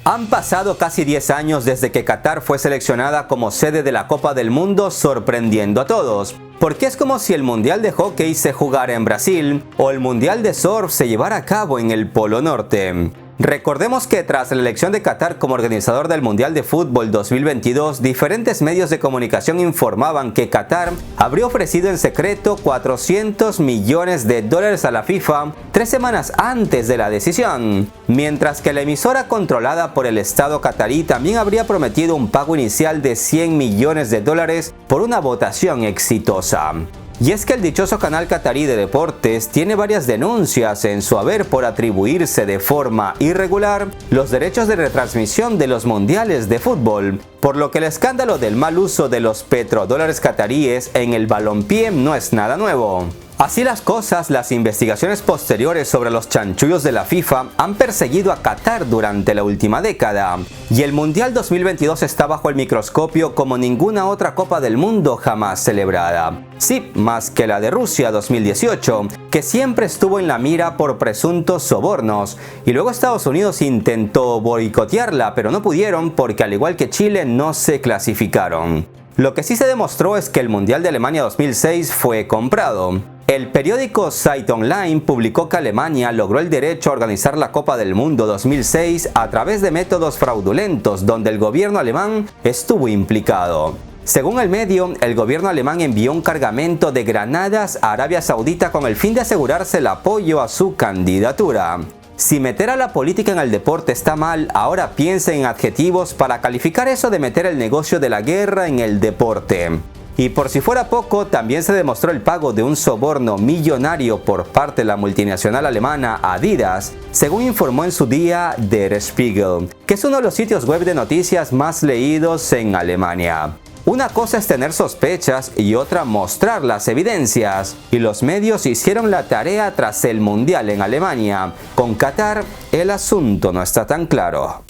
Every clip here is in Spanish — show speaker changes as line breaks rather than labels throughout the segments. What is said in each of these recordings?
Han pasado casi 10 años desde que Qatar fue seleccionada como sede de la Copa del Mundo, sorprendiendo a todos. Porque es como si el Mundial de Hockey se jugara en Brasil o el Mundial de Surf se llevara a cabo en el Polo Norte. Recordemos que tras la elección de Qatar como organizador del Mundial de Fútbol 2022, diferentes medios de comunicación informaban que Qatar habría ofrecido en secreto $400 millones a la FIFA 3 semanas antes de la decisión, mientras que la emisora controlada por el Estado catarí también habría prometido un pago inicial de $100 millones por una votación exitosa. Y es que el dichoso canal catarí de deportes tiene varias denuncias en su haber por atribuirse de forma irregular los derechos de retransmisión de los mundiales de fútbol, por lo que el escándalo del mal uso de los petrodólares cataríes en el balompié no es nada nuevo. Así las cosas, las investigaciones posteriores sobre los chanchullos de la FIFA han perseguido a Qatar durante la última década, y el Mundial 2022 está bajo el microscopio como ninguna otra Copa del Mundo jamás celebrada. Sí, más que la de Rusia 2018, que siempre estuvo en la mira por presuntos sobornos, y luego Estados Unidos intentó boicotearla, pero no pudieron porque al igual que Chile no se clasificaron. Lo que sí se demostró es que el Mundial de Alemania 2006 fue comprado. El periódico Zeit Online publicó que Alemania logró el derecho a organizar la Copa del Mundo 2006 a través de métodos fraudulentos donde el gobierno alemán estuvo implicado. Según el medio, el gobierno alemán envió un cargamento de granadas a Arabia Saudita con el fin de asegurarse el apoyo a su candidatura. Si meter a la política en el deporte está mal, ahora piensen en adjetivos para calificar eso de meter el negocio de la guerra en el deporte. Y por si fuera poco, también se demostró el pago de un soborno millonario por parte de la multinacional alemana Adidas, según informó en su día Der Spiegel, que es uno de los sitios web de noticias más leídos en Alemania. Una cosa es tener sospechas y otra mostrar las evidencias, y los medios hicieron la tarea tras el Mundial en Alemania. Con Qatar, el asunto no está tan claro.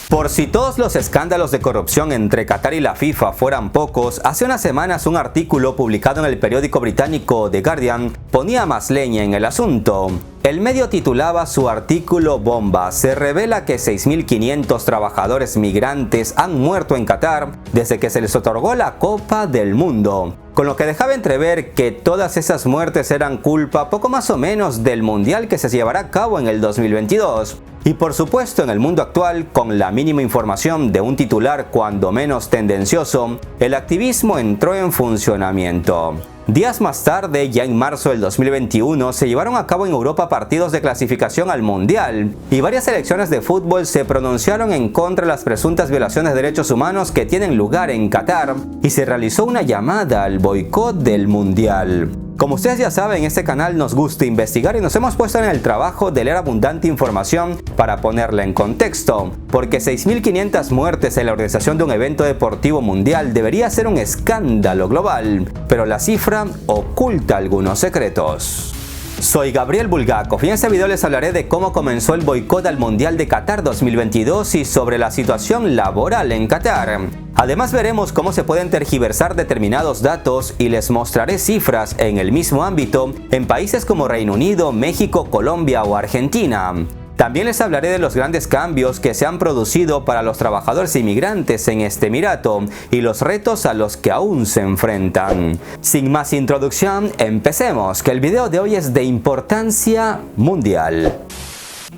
Por si todos los escándalos de corrupción entre Qatar y la FIFA fueran pocos, hace unas semanas un artículo publicado en el periódico británico The Guardian ponía más leña en el asunto. El medio titulaba su artículo "Bomba". Se revela que 6.500 trabajadores migrantes han muerto en Qatar desde que se les otorgó la Copa del Mundo, con lo que dejaba entrever que todas esas muertes eran culpa poco más o menos del Mundial que se llevará a cabo en el 2022. Y por supuesto, en el mundo actual, con la mínima información de un titular cuando menos tendencioso, el activismo entró en funcionamiento. Días más tarde, ya en marzo del 2021, se llevaron a cabo en Europa partidos de clasificación al Mundial, y varias selecciones de fútbol se pronunciaron en contra de las presuntas violaciones de derechos humanos que tienen lugar en Qatar, y se realizó una llamada al boicot del Mundial. Como ustedes ya saben, en este canal nos gusta investigar y nos hemos puesto en el trabajo de leer abundante información para ponerla en contexto, porque 6.500 muertes en la organización de un evento deportivo mundial debería ser un escándalo global, pero la cifra oculta algunos secretos. Soy Gabriel Bulgakov y en este video les hablaré de cómo comenzó el boicot al Mundial de Qatar 2022 y sobre la situación laboral en Qatar. Además veremos cómo se pueden tergiversar determinados datos y les mostraré cifras en el mismo ámbito en países como Reino Unido, México, Colombia o Argentina. También les hablaré de los grandes cambios que se han producido para los trabajadores inmigrantes en este emirato y los retos a los que aún se enfrentan. Sin más introducción, empecemos, que el video de hoy es de importancia mundial.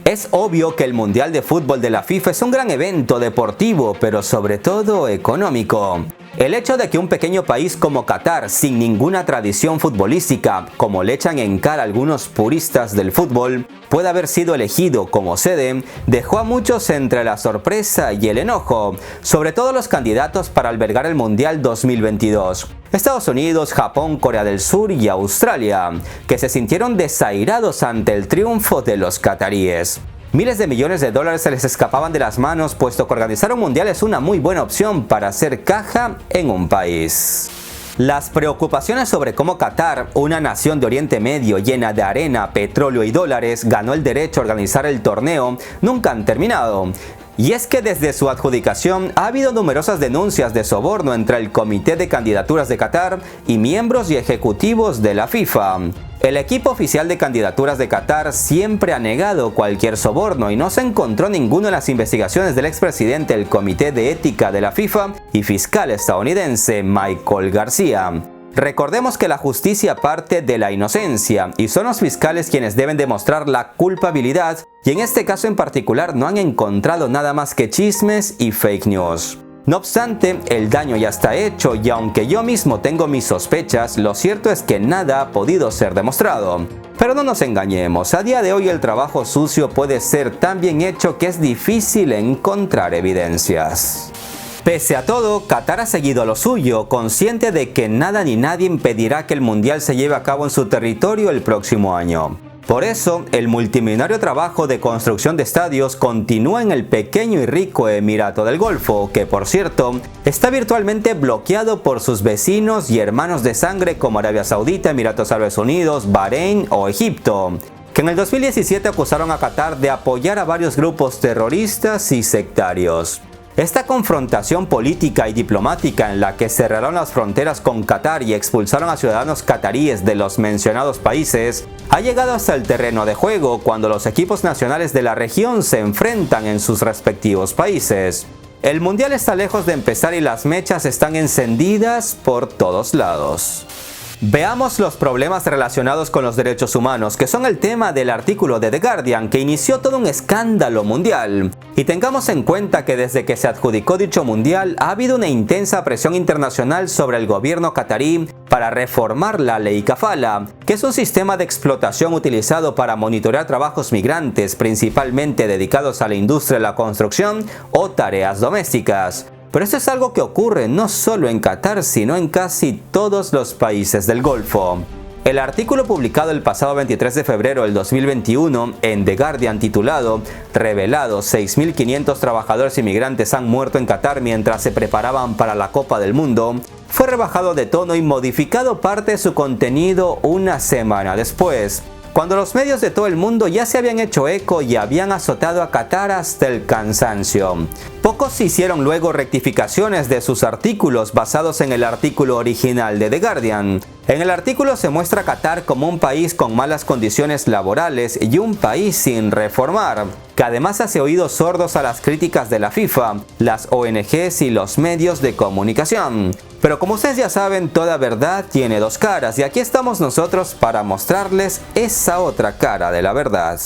Es obvio que el Mundial de Fútbol de la FIFA es un gran evento deportivo, pero sobre todo económico. El hecho de que un pequeño país como Qatar, sin ninguna tradición futbolística, como le echan en cara algunos puristas del fútbol, pueda haber sido elegido como sede, dejó a muchos entre la sorpresa y el enojo, sobre todo los candidatos para albergar el Mundial 2022. Estados Unidos, Japón, Corea del Sur y Australia, que se sintieron desairados ante el triunfo de los cataríes. Miles de millones de dólares se les escapaban de las manos, puesto que organizar un mundial es una muy buena opción para hacer caja en un país. Las preocupaciones sobre cómo Qatar, una nación de Oriente Medio llena de arena, petróleo y dólares, ganó el derecho a organizar el torneo, nunca han terminado. Y es que desde su adjudicación ha habido numerosas denuncias de soborno entre el Comité de Candidaturas de Qatar y miembros y ejecutivos de la FIFA. El equipo oficial de candidaturas de Qatar siempre ha negado cualquier soborno y no se encontró ninguno en las investigaciones del expresidente del Comité de Ética de la FIFA y fiscal estadounidense Michael García. Recordemos que la justicia parte de la inocencia y son los fiscales quienes deben demostrar la culpabilidad, y en este caso en particular no han encontrado nada más que chismes y fake news. No obstante, el daño ya está hecho y aunque yo mismo tengo mis sospechas, lo cierto es que nada ha podido ser demostrado. Pero no nos engañemos, a día de hoy el trabajo sucio puede ser tan bien hecho que es difícil encontrar evidencias. Pese a todo, Qatar ha seguido lo suyo, consciente de que nada ni nadie impedirá que el Mundial se lleve a cabo en su territorio el próximo año. Por eso, el multimillonario trabajo de construcción de estadios continúa en el pequeño y rico Emirato del Golfo, que por cierto, está virtualmente bloqueado por sus vecinos y hermanos de sangre como Arabia Saudita, Emiratos Árabes Unidos, Bahrein o Egipto, que en el 2017 acusaron a Qatar de apoyar a varios grupos terroristas y sectarios. Esta confrontación política y diplomática en la que cerraron las fronteras con Qatar y expulsaron a ciudadanos cataríes de los mencionados países ha llegado hasta el terreno de juego cuando los equipos nacionales de la región se enfrentan en sus respectivos países. El mundial está lejos de empezar y las mechas están encendidas por todos lados. Veamos los problemas relacionados con los derechos humanos, que son el tema del artículo de The Guardian, que inició todo un escándalo mundial. Y tengamos en cuenta que desde que se adjudicó dicho mundial, ha habido una intensa presión internacional sobre el gobierno catarí para reformar la ley Kafala, que es un sistema de explotación utilizado para monitorear trabajos migrantes, principalmente dedicados a la industria de la construcción o tareas domésticas. Pero esto es algo que ocurre no solo en Qatar, sino en casi todos los países del Golfo. El artículo publicado el pasado 23 de febrero del 2021 en The Guardian titulado "Revelados, 6.500 trabajadores inmigrantes han muerto en Qatar mientras se preparaban para la Copa del Mundo", fue rebajado de tono y modificado parte de su contenido una semana después, cuando los medios de todo el mundo ya se habían hecho eco y habían azotado a Qatar hasta el cansancio. Pocos hicieron luego rectificaciones de sus artículos basados en el artículo original de The Guardian. En el artículo se muestra a Qatar como un país con malas condiciones laborales y un país sin reformar, que además hace oídos sordos a las críticas de la FIFA, las ONGs y los medios de comunicación. Pero como ustedes ya saben, toda verdad tiene dos caras y aquí estamos nosotros para mostrarles esa otra cara de la verdad.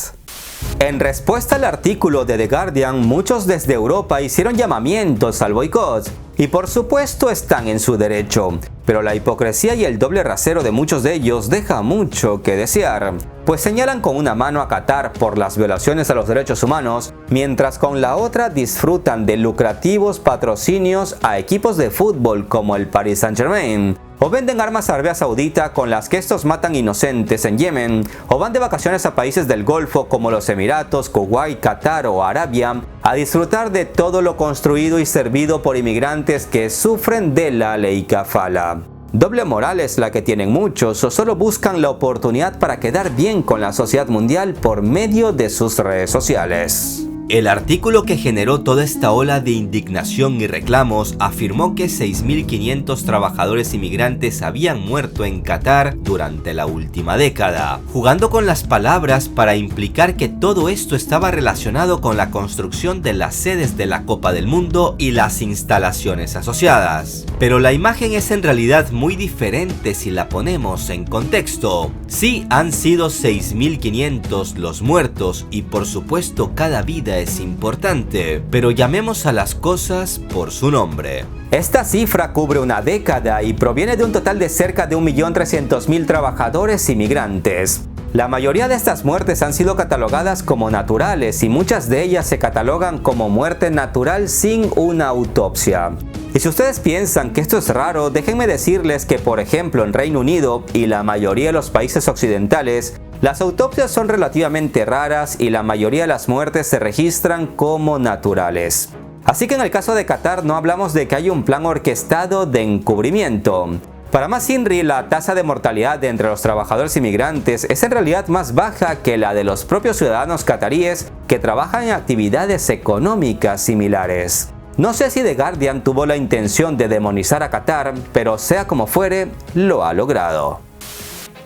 En respuesta al artículo de The Guardian, muchos desde Europa hicieron llamamientos al boicot, y por supuesto están en su derecho, pero la hipocresía y el doble rasero de muchos de ellos deja mucho que desear, pues señalan con una mano a Qatar por las violaciones a los derechos humanos, mientras con la otra disfrutan de lucrativos patrocinios a equipos de fútbol como el Paris Saint-Germain, o venden armas a Arabia Saudita con las que estos matan inocentes en Yemen, o van de vacaciones a países del Golfo como los Emiratos, Kuwait, Qatar o Arabia, a disfrutar de todo lo construido y servido por inmigrantes que sufren de la ley Kafala. Doble moral es la que tienen muchos o solo buscan la oportunidad para quedar bien con la sociedad mundial por medio de sus redes sociales.
El artículo que generó toda esta ola de indignación y reclamos afirmó que 6.500 trabajadores inmigrantes habían muerto en Qatar durante la última década, jugando con las palabras para implicar que todo esto estaba relacionado con la construcción de las sedes de la Copa del Mundo y las instalaciones asociadas. Pero la imagen es en realidad muy diferente si la ponemos en contexto. Sí, han sido 6.500 los muertos y por supuesto cada vida es importante, pero llamemos a las cosas por su nombre.
Esta cifra cubre una década y proviene de un total de cerca de 1.300.000 trabajadores inmigrantes. La mayoría de estas muertes han sido catalogadas como naturales y muchas de ellas se catalogan como muerte natural sin una autopsia. Y si ustedes piensan que esto es raro, déjenme decirles que, por ejemplo, en Reino Unido y la mayoría de los países occidentales, las autopsias son relativamente raras y la mayoría de las muertes se registran como naturales. Así que en el caso de Qatar no hablamos de que hay un plan orquestado de encubrimiento. Para más INRI, la tasa de mortalidad entre los trabajadores inmigrantes es en realidad más baja que la de los propios ciudadanos cataríes que trabajan en actividades económicas similares. No sé si The Guardian tuvo la intención de demonizar a Qatar, pero sea como fuere, lo ha logrado.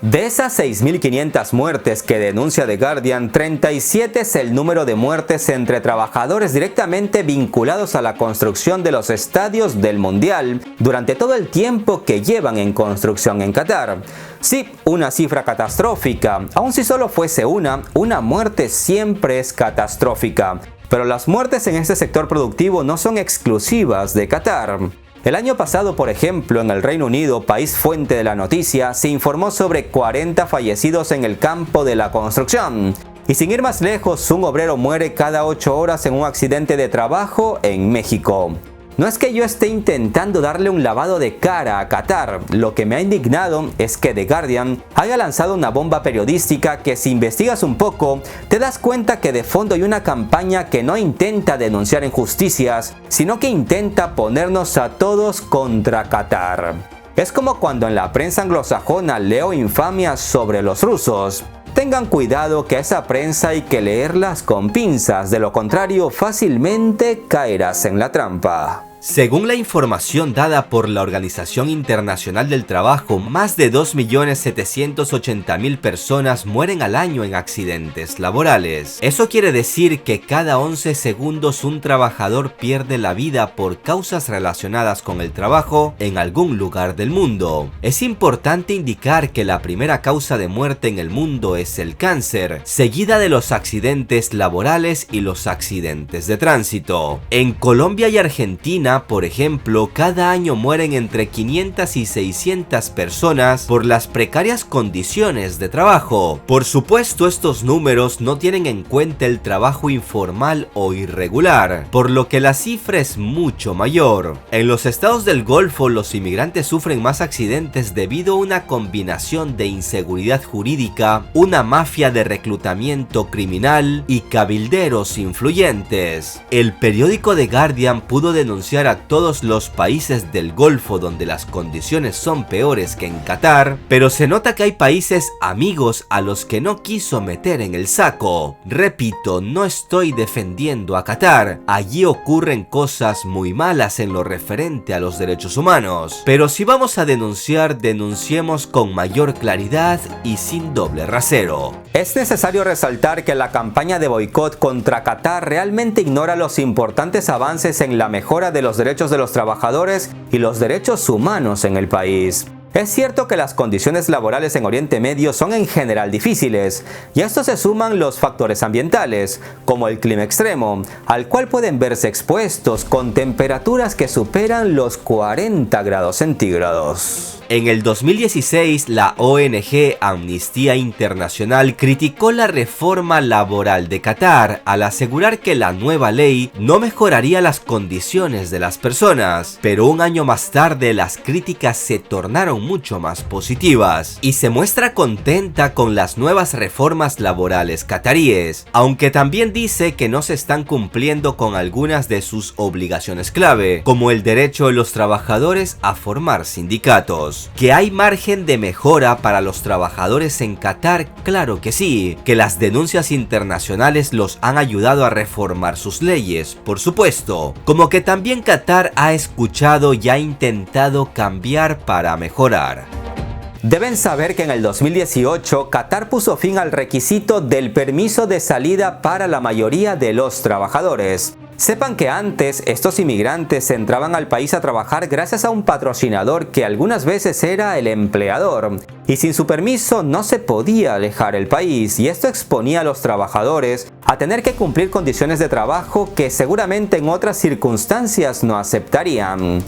De esas 6.500 muertes que denuncia The Guardian, 37 es el número de muertes entre trabajadores directamente vinculados a la construcción de los estadios del Mundial durante todo el tiempo que llevan en construcción en Qatar. Sí, una cifra catastrófica. Aun si solo fuese una muerte siempre es catastrófica. Pero las muertes en este sector productivo no son exclusivas de Qatar. El año pasado, por ejemplo, en el Reino Unido, país fuente de la noticia, se informó sobre 40 fallecidos en el campo de la construcción. Y sin ir más lejos, un obrero muere cada 8 horas en un accidente de trabajo en México. No es que yo esté intentando darle un lavado de cara a Qatar, lo que me ha indignado es que The Guardian haya lanzado una bomba periodística que si investigas un poco, te das cuenta que de fondo hay una campaña que no intenta denunciar injusticias, sino que intenta ponernos a todos contra Qatar. Es como cuando en la prensa anglosajona leo infamias sobre los rusos. Tengan cuidado que a esa prensa hay que leerlas con pinzas, de lo contrario fácilmente caerás en la trampa.
Según la información dada por la Organización Internacional del Trabajo, más de 2.780.000 personas mueren al año en accidentes laborales. Eso quiere decir que cada 11 segundos un trabajador pierde la vida por causas relacionadas con el trabajo en algún lugar del mundo. Es importante indicar que la primera causa de muerte en el mundo es el cáncer, seguida de los accidentes laborales y los accidentes de tránsito. En Colombia y Argentina, por ejemplo, cada año mueren entre 500 y 600 personas por las precarias condiciones de trabajo. Por supuesto, estos números no tienen en cuenta el trabajo informal o irregular, por lo que la cifra es mucho mayor. En los estados del Golfo, los inmigrantes sufren más accidentes debido a una combinación de inseguridad jurídica, una mafia de reclutamiento criminal y cabilderos influyentes. El periódico The Guardian pudo denunciar a todos los países del Golfo donde las condiciones son peores que en Qatar, pero se nota que hay países amigos a los que no quiso meter en el saco. Repito, no estoy defendiendo a Qatar, allí ocurren cosas muy malas en lo referente a los derechos humanos, pero si vamos a denunciar, denunciemos con mayor claridad y sin doble rasero.
Es necesario resaltar que la campaña de boicot contra Qatar realmente ignora los importantes avances en la mejora de los derechos de los trabajadores y los derechos humanos en el país. Es cierto que las condiciones laborales en Oriente Medio son en general difíciles, y a esto se suman los factores ambientales, como el clima extremo, al cual pueden verse expuestos con temperaturas que superan los 40 grados centígrados.
En el 2016, la ONG Amnistía Internacional criticó la reforma laboral de Qatar al asegurar que la nueva ley no mejoraría las condiciones de las personas, pero un año más tarde las críticas se tornaron mucho más positivas y se muestra contenta con las nuevas reformas laborales qataríes, aunque también dice que no se están cumpliendo con algunas de sus obligaciones clave, como el derecho de los trabajadores a formar sindicatos. ¿Que hay margen de mejora para los trabajadores en Qatar? Claro que sí. ¿Que las denuncias internacionales los han ayudado a reformar sus leyes? Por supuesto. Como que también Qatar ha escuchado y ha intentado cambiar para mejorar.
Deben saber que en el 2018 Qatar puso fin al requisito del permiso de salida para la mayoría de los trabajadores. Sepan que antes estos inmigrantes entraban al país a trabajar gracias a un patrocinador que algunas veces era el empleador, y sin su permiso no se podía alejar el país, y esto exponía a los trabajadores a tener que cumplir condiciones de trabajo que seguramente en otras circunstancias no aceptarían.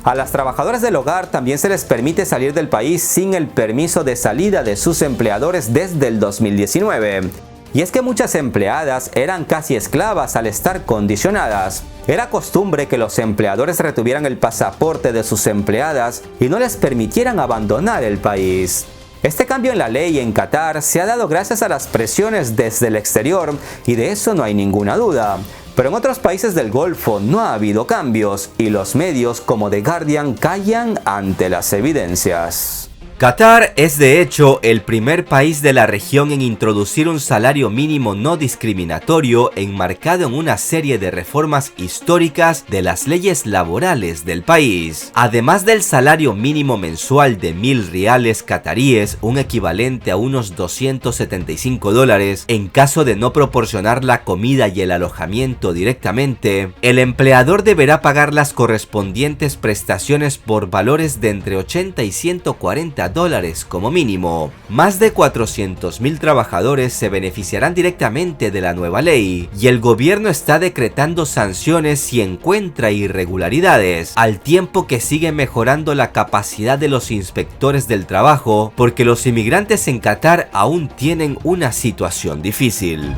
A las trabajadoras del hogar también se les permite salir del país sin el permiso de salida de sus empleadores desde el 2019. Y es que muchas empleadas eran casi esclavas al estar condicionadas. Era costumbre que los empleadores retuvieran el pasaporte de sus empleadas y no les permitieran abandonar el país. Este cambio en la ley en Qatar se ha dado gracias a las presiones desde el exterior, y de eso no hay ninguna duda. Pero en otros países del Golfo no ha habido cambios, y los medios como The Guardian callan ante las evidencias.
Qatar es de hecho el primer país de la región en introducir un salario mínimo no discriminatorio enmarcado en una serie de reformas históricas de las leyes laborales del país. Además del salario mínimo mensual de 1.000 riales qataríes, un equivalente a unos $275, en caso de no proporcionar la comida y el alojamiento directamente, el empleador deberá pagar las correspondientes prestaciones por valores de entre 80 y 140 dólares como mínimo. Más de 400.000 trabajadores se beneficiarán directamente de la nueva ley, y el gobierno está decretando sanciones si encuentra irregularidades, al tiempo que sigue mejorando la capacidad de los inspectores del trabajo, porque los inmigrantes en Qatar aún tienen una situación difícil.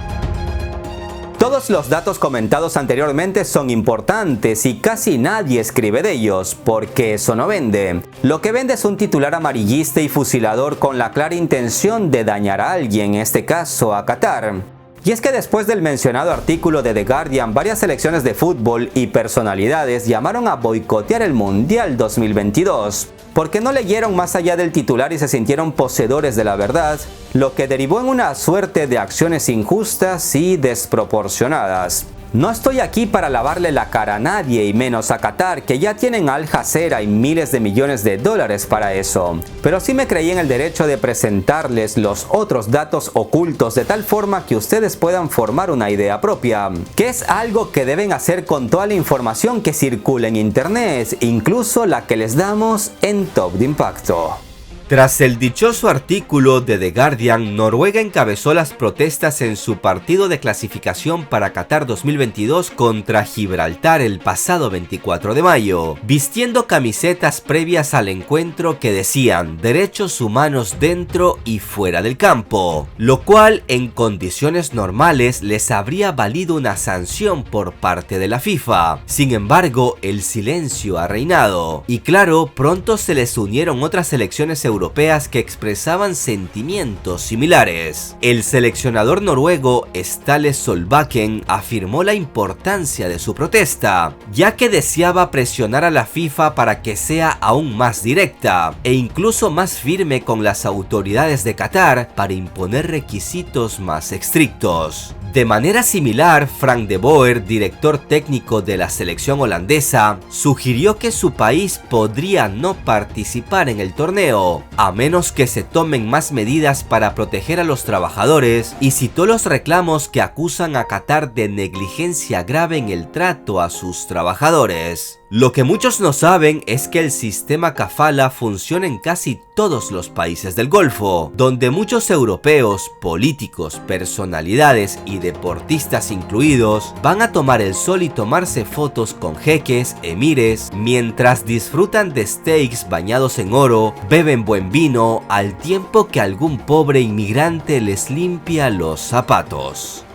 Todos los datos comentados anteriormente son importantes y casi nadie escribe de ellos, porque eso no vende. Lo que vende es un titular amarillista y fusilador con la clara intención de dañar a alguien, en este caso a Qatar. Y es que después del mencionado artículo de The Guardian, varias selecciones de fútbol y personalidades llamaron a boicotear el Mundial 2022, porque no leyeron más allá del titular y se sintieron poseedores de la verdad, lo que derivó en una suerte de acciones injustas y desproporcionadas. No estoy aquí para lavarle la cara a nadie y menos a Qatar, que ya tienen Al Jazeera y miles de millones de dólares para eso. Pero sí me creí en el derecho de presentarles los otros datos ocultos de tal forma que ustedes puedan formar una idea propia, que es algo que deben hacer con toda la información que circula en internet, incluso la que les damos en Top de Impacto.
Tras el dichoso artículo de The Guardian, Noruega encabezó las protestas en su partido de clasificación para Qatar 2022 contra Gibraltar el pasado 24 de mayo, vistiendo camisetas previas al encuentro que decían derechos humanos dentro y fuera del campo, lo cual en condiciones normales les habría valido una sanción por parte de la FIFA. Sin embargo, el silencio ha reinado, y claro, pronto se les unieron otras selecciones europeas que expresaban sentimientos similares. El seleccionador noruego Ståle Solbakken afirmó la importancia de su protesta, ya que deseaba presionar a la FIFA para que sea aún más directa e incluso más firme con las autoridades de Qatar para imponer requisitos más estrictos. De manera similar, Frank de Boer, director técnico de la selección holandesa, sugirió que su país podría no participar en el torneo, a menos que se tomen más medidas para proteger a los trabajadores, y citó los reclamos que acusan a Qatar de negligencia grave en el trato a sus trabajadores. Lo que muchos no saben es que el sistema kafala funciona en casi todos los países del Golfo, donde muchos europeos, políticos, personalidades y deportistas incluidos van a tomar el sol y tomarse fotos con jeques, emires, mientras disfrutan de steaks bañados en oro, beben buen vino, al tiempo que algún pobre inmigrante les limpia los zapatos.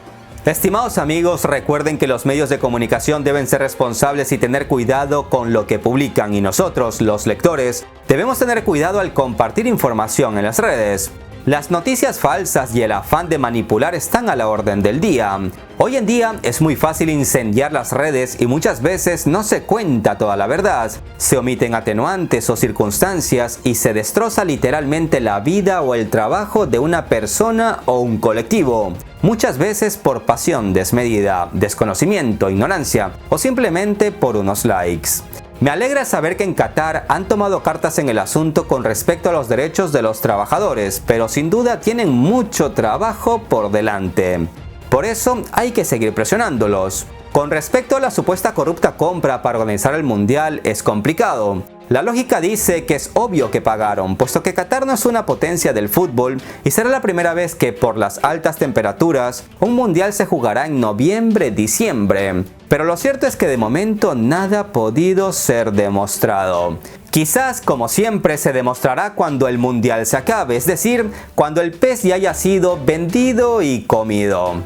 Estimados amigos, recuerden que los medios de comunicación deben ser responsables y tener cuidado con lo que publican, y nosotros, los lectores, debemos tener cuidado al compartir información en las redes. Las noticias falsas y el afán de manipular están a la orden del día. Hoy en día es muy fácil incendiar las redes y muchas veces no se cuenta toda la verdad. Se omiten atenuantes o circunstancias y se destroza literalmente la vida o el trabajo de una persona o un colectivo. Muchas veces por pasión desmedida, desconocimiento, ignorancia o simplemente por unos likes. Me alegra saber que en Qatar han tomado cartas en el asunto con respecto a los derechos de los trabajadores, pero sin duda tienen mucho trabajo por delante. Por eso hay que seguir presionándolos. Con respecto a la supuesta corrupta compra para organizar el Mundial, es complicado. La lógica dice que es obvio que pagaron, puesto que Qatar no es una potencia del fútbol y será la primera vez que por las altas temperaturas un mundial se jugará en noviembre-diciembre. Pero lo cierto es que de momento nada ha podido ser demostrado. Quizás, como siempre, se demostrará cuando el mundial se acabe, es decir, cuando el pez ya haya sido vendido y comido.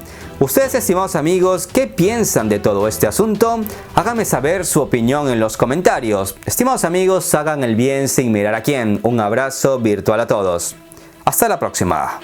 Ustedes, estimados amigos, ¿qué piensan de todo este asunto? Háganme saber su opinión en los comentarios. Estimados amigos, hagan el bien sin mirar a quién. Un abrazo virtual a todos. Hasta la próxima.